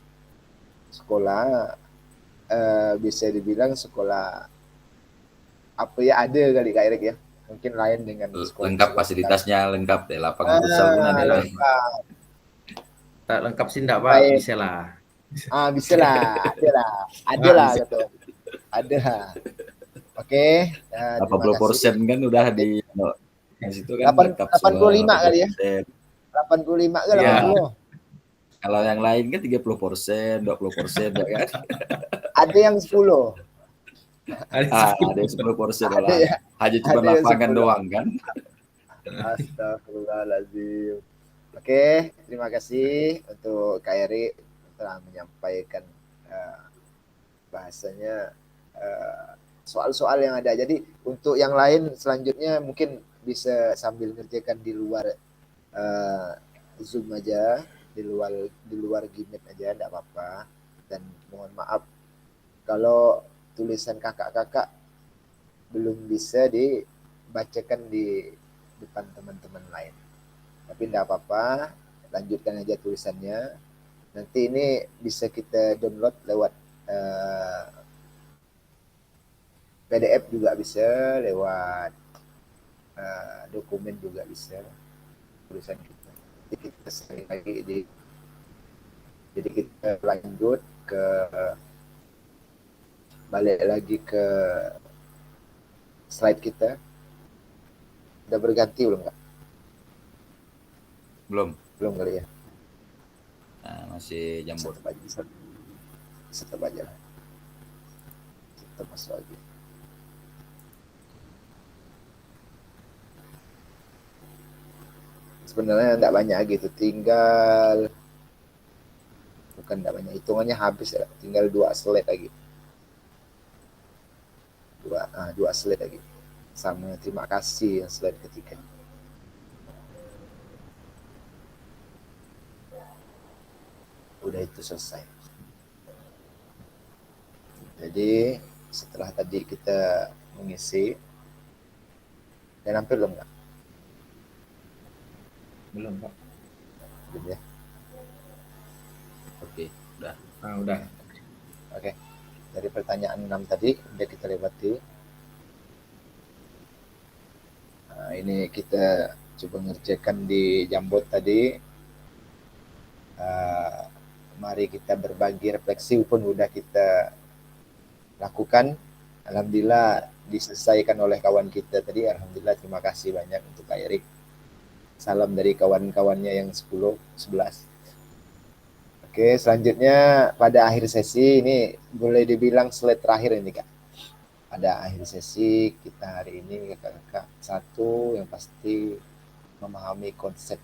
sekolah bisa dibilang sekolah apa ya, ada kali Kak Erik ya. Mungkin lain dengan sekolah Lengkap fasilitasnya, lengkap deh, lapangan futsal pun ada. lengkap. Tak lengkap sih enggak Pak, Baik. bisa lah. Bisa lah, ada lah gitu. Ada. Oke, terima 80% kasih. kan udah di situ kan lengkap 85 kali ya. 85 ke Iya. 80. Kalau yang lain kan 30%, 20% ya kan. Ada yang 10. Ada yang 10% Ada lah. ya. Hanya cuma Ada yang lapangan 10. doang kan. Astagfirullahaladzim. Oke, terima kasih untuk Kak Eri telah menyampaikan bahasanya soal-soal yang ada. Jadi untuk yang lain selanjutnya mungkin bisa sambil ngerjakan di luar Zoom aja, di luar Gmeet aja, enggak apa-apa. Dan mohon maaf kalau tulisan kakak-kakak belum bisa dibacakan di depan teman-teman lain. Tapi enggak apa-apa, lanjutkan aja tulisannya. Nanti ini bisa kita download lewat PDF juga bisa, lewat dokumen juga bisa tulisan kita. Jadi kita sekali lagi jadi kita lanjut ke balik lagi ke slide kita. Udah berganti belum Kak? Belum. Belum kali ya. Masih jambut. Tetap aja lah. Tetap masuk lagi. Sebenarnya tidak banyak gitu, tinggal bukan tidak banyak, hitungannya habis ya, tinggal 2 slide lagi, dua slide lagi sama terima kasih yang slide ketiga. Udah itu selesai. Jadi setelah tadi kita mengisi, dan hampir belum nggak? Belum, Pak. Belum ya? Oke, udah. Udah. Oke. Dari pertanyaan 6 tadi udah kita lewati. Ini kita coba ngerjakan di Jambot tadi. Mari kita berbagi refleksi pun udah kita lakukan. Alhamdulillah diselesaikan oleh kawan kita tadi. Alhamdulillah, terima kasih banyak untuk Kak Erik. Salam dari kawan-kawannya yang 10, 11. Oke, selanjutnya pada akhir sesi ini boleh dibilang slide terakhir ini Kak. Pada akhir sesi kita hari ini kakak-kakak, satu yang pasti memahami konsep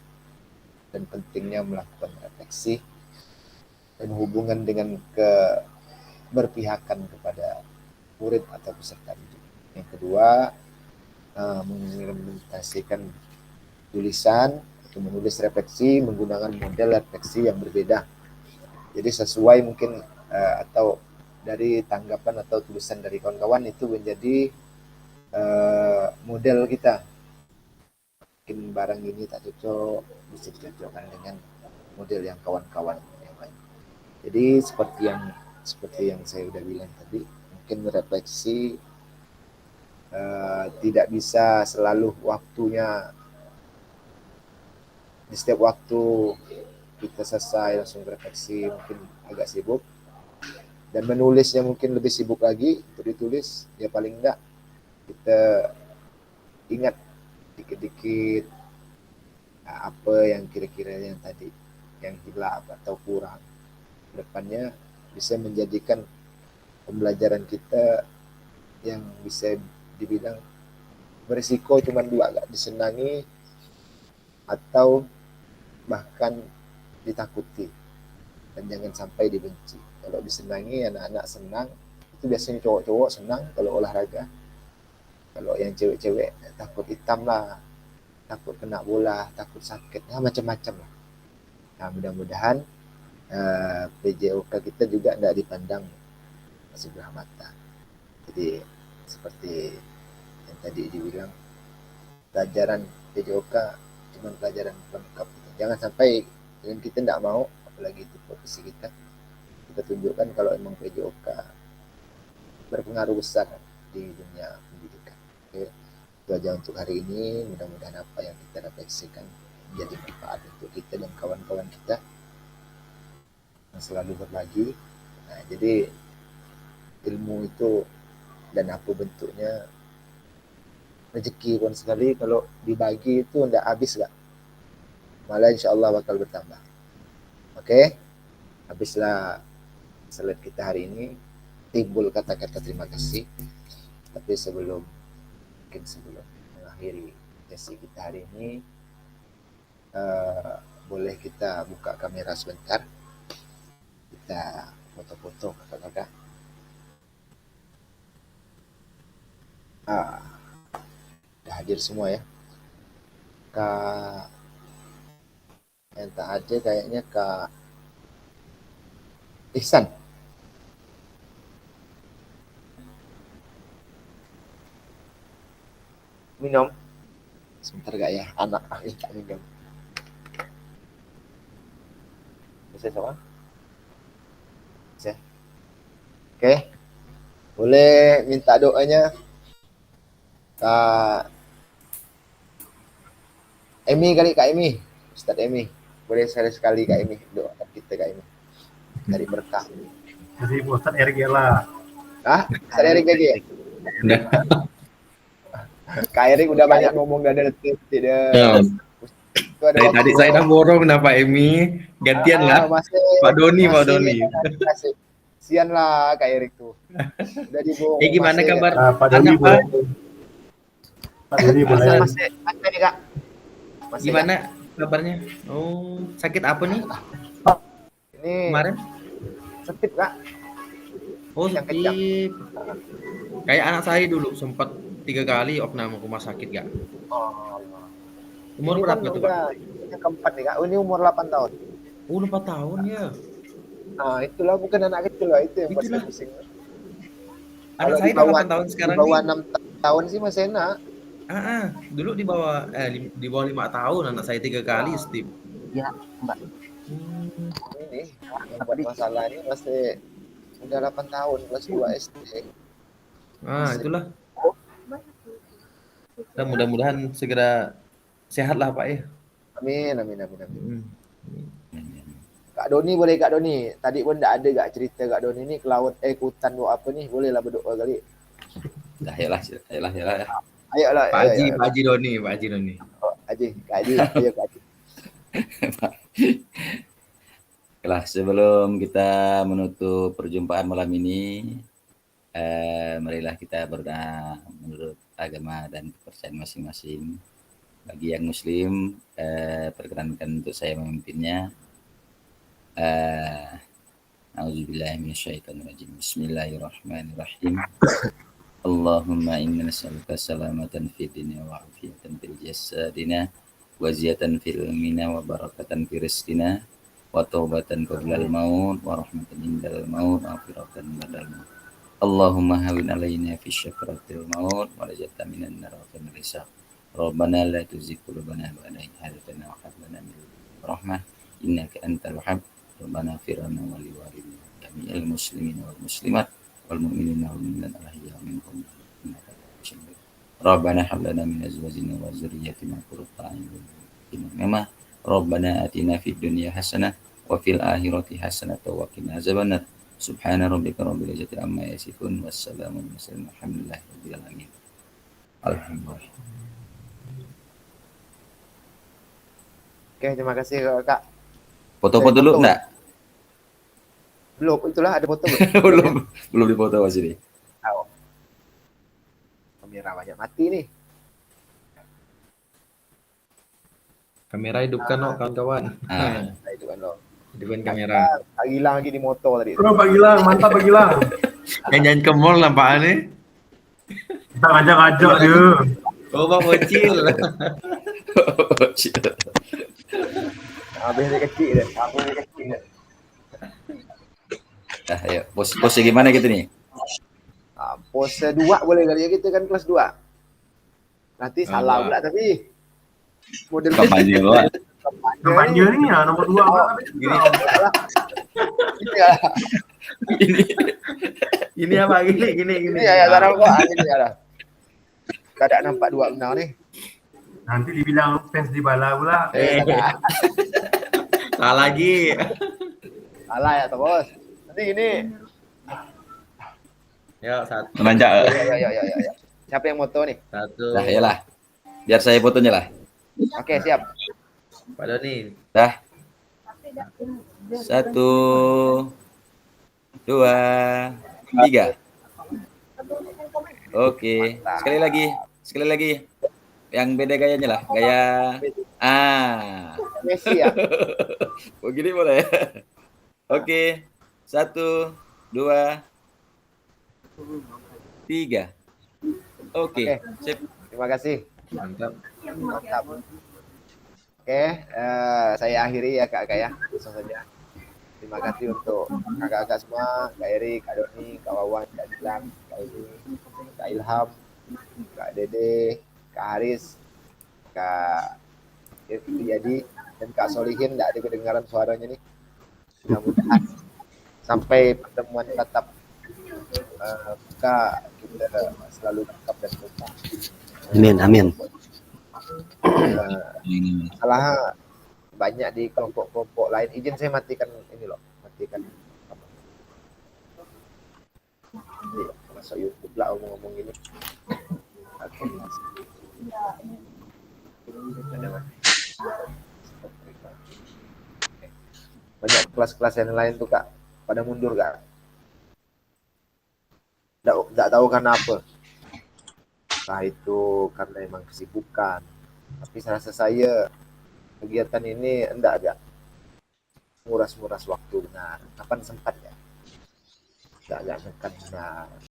dan pentingnya melakukan refleksi dan hubungan dengan keberpihakan kepada murid atau peserta didik. Yang kedua, mengimplementasikan tulisan atau menulis refleksi menggunakan model refleksi yang berbeda. Jadi sesuai mungkin atau dari tanggapan atau tulisan dari kawan-kawan itu menjadi model kita. Mungkin barang ini tak cocok, bisa dicocokkan dengan model yang kawan-kawan yang lain. Jadi seperti yang saya udah bilang tadi, mungkin refleksi tidak bisa selalu waktunya di setiap waktu kita selesai langsung refleksi, mungkin agak sibuk, dan menulisnya mungkin lebih sibuk lagi untuk ditulis. Ya paling enggak kita ingat dikit-dikit apa yang kira-kira yang tadi yang hilang atau kurang, depannya bisa menjadikan pembelajaran kita yang bisa dibilang berisiko cuma 2, agak disenangi atau bahkan ditakuti, dan jangan sampai dibenci. Kalau disenangi, anak-anak senang, itu biasanya cowok-cowok senang kalau olahraga. Kalau yang cewek-cewek takut hitam lah, takut kena bola, takut sakit, macam-macam lah. Nah, mudah-mudahan PJOK kita juga tidak dipandang sebelah mata. Jadi seperti yang tadi dibilang, pelajaran PJOK cuma pelajaran pelengkap. Jangan sampai dengan kita tidak mau, apalagi itu profesi kita tunjukkan kalau emang PJOK berpengaruh besar di dunia pendidikan. Oke, itu aja untuk hari ini. Mudah-mudahan apa yang kita refleksikan menjadi manfaat untuk kita dan kawan-kawan kita yang selalu berbagi. Nah, jadi ilmu itu dan apa bentuknya, rezeki pun sekali kalau dibagi itu tidak habis gak, malah insya Allah bakal bertambah. Oke, habislah slide kita hari ini. Timbul kata-kata terima kasih, tapi sebelum mengakhiri sesi kita hari ini, boleh kita buka kamera sebentar, kita foto-foto kakak-kakak. Udah hadir semua ya. Kak yang tak ada kayaknya Kak Ihsan. Minum sebentar gak ya, anak tak minum. Bisa sama? Bisa. Oke, boleh minta doanya Kak Emi kali, Kak Emi, Ustadz Emi, boleh sekali Kak Emi doakan kita Kak Emi dari berkah. Jadi Ustadz Erik lah. Ustadz Erik lagi ya? Kak Erik udah banyak ngomong, gak ada detik deh. Itu ada Tadi waktu. saya dah borong dah Pak Emi. Gantian lah. Masih, Pak Doni. masih. Sian lah Kak Erik tuh. Udah diborong. Gimana masih, kabar? Pak Doni Anak Pak? boleh. Pak Doni boleh. Masih nih Kak. Masih, Gimana kabarnya? Oh, sakit apa nih Kak? Ini kemarin? setip Kak. Oh, Yang sakit. Kayak anak saya dulu sempat 3 kali opname rumah sakit gak? Oh. Umur Ini berapa kan tuh Pak? udah yang keempat nih Kak. Oh, ini umur 8 tahun. Oh, 4 tahun ya. Nah, itulah bukan anak kecil lah, itu yang buat Itulah. saya pusing. Anak Kalau saya di bawah 8 tahun sekarang di bawah nih. 6 tahun sih masih enak. Dulu di bawah 5 tahun anak saya 3 kali Steve. Ya, Mbak. Ini yang buat masalah ini masih udah 8 tahun kelas 2 SD. Itulah. Dan mudah-mudahan segera sehat lah Pak ya. Amin. Hmm. Kak Doni boleh Kak Doni. Tadi pun enggak ada Kak cerita Kak Doni ni ke laut ke hutan buat apa nih? Bolehlah berdoa kali. Dah yalah. Ayolah. Pak Haji Doni. Oh, Kak Haji. Ayo Kak Haji. Yalah, sebelum kita menutup perjumpaan malam ini, marilah kita berdoa menurut agama dan kepercayaan masing-masing. Bagi yang muslim, perkenankan untuk saya memimpinnya. A'udzubillahi minasyaitonirrajim. Bismillahirrahmanirrahim. Allahumma inna nas'aluka salamatan fid dunya wa afiyatan fil jasadina wa ziyatan fil ilmina wa barakatan fi rizqina wa taubatan qablal maut wa rahmatan indal maut wa firatan ba'dal maut. Allahumma hawin alaina fi syakratil maut wa rajatan minan nar wa fil risaq. Rabbana la tuzigh qulubana ba'da idh hadaytana wa hab lana min ladunka rahmah innaka antal wahhab. Rabbana ighfir lana wa li walidayna jami'il muslimina wal muslimat wal mu'minina wal mu'minat al-ahya'i minhum innaka antal wahhab. Rabbana hab lana min azwajina wa dzurriyyatina qurrata a'yun waqina Rabbana atina fid dunya hasanah wa fil akhirati hasanah wa qina azabannar. Subhana rabbika rabbil izzati amma yasifun wassalamu ala mursalin walhamdulillahi rabbil alamin. Alhamdulillah. Oke, terima kasih Kak. Foto-foto dulu enggak? Belum, itulah ada foto belum dipoto masih nih. Kamera banyak mati nih. Kamera hidupkan loh kawan-kawan. Nah, itu kan loh. Hidupkan kamera. Pak Gilang lagi di motor tadi. Bro, Pak Gilang, mantap Pak Gilang. Jangan ke mall lah Pak nih. Kita ngajak-ngajak dia. Oh Bang Bocil. Habis dia kecil dah. Ayo, pose gimana gitu nih? Pose 2 boleh kali ya, kita kan kelas 2. Nanti salah pula tapi model Kampanye lo. Kampanye nih ya, nomor 2 apa? Gini. ya. Ini apa gini. Ini ya sarang kok ini ya. Tidak nampak 2 benar nih. Nanti dibilang fans di bala pula. Salah lagi. Salah ya terus. Nanti gini. Ya, 1. Menanjak. Ya. Siapa yang moto nih? 1. Dah yalah. Biar saya fotonya lah. Oke, siap. Pak Doni. Dah. 1 2 3. Oke. Sekali lagi. Yang beda gayanya lah. Gaya Messi ya. Begini boleh. Oke. 1 2 3. Oke. Sip. Terima kasih. Mantap. Oke, saya akhiri ya Kak ya. Langsung saja. Terima kasih untuk kakak-kakak semua, Kak Eri, Kak Doni, Kak Wawan, Kak Gilang, Kak Edi, Kak Ilham, Kak Dede, Kak Haris, Kak Irfiyadi, dan Kak Solihin. Tidak ada kedengaran suaranya nih. Mudah-mudahan sampai pertemuan tatap muka kita selalu lengkap dan kompak. Amin. Masalah banyak di kelompok-kelompok lain. Izin saya matikan ini loh, matikan. Masuk YouTube lah ngomong gini. Oke. Ada banyak kelas-kelas yang lain tuh Kak pada mundur Kak. Nggak tahu karena apa. Entah itu karena emang kesibukan. Tapi rasa saya kegiatan ini enggak ada nguras-nguras waktu. Nah, kapan sempat ya? Enggak benar.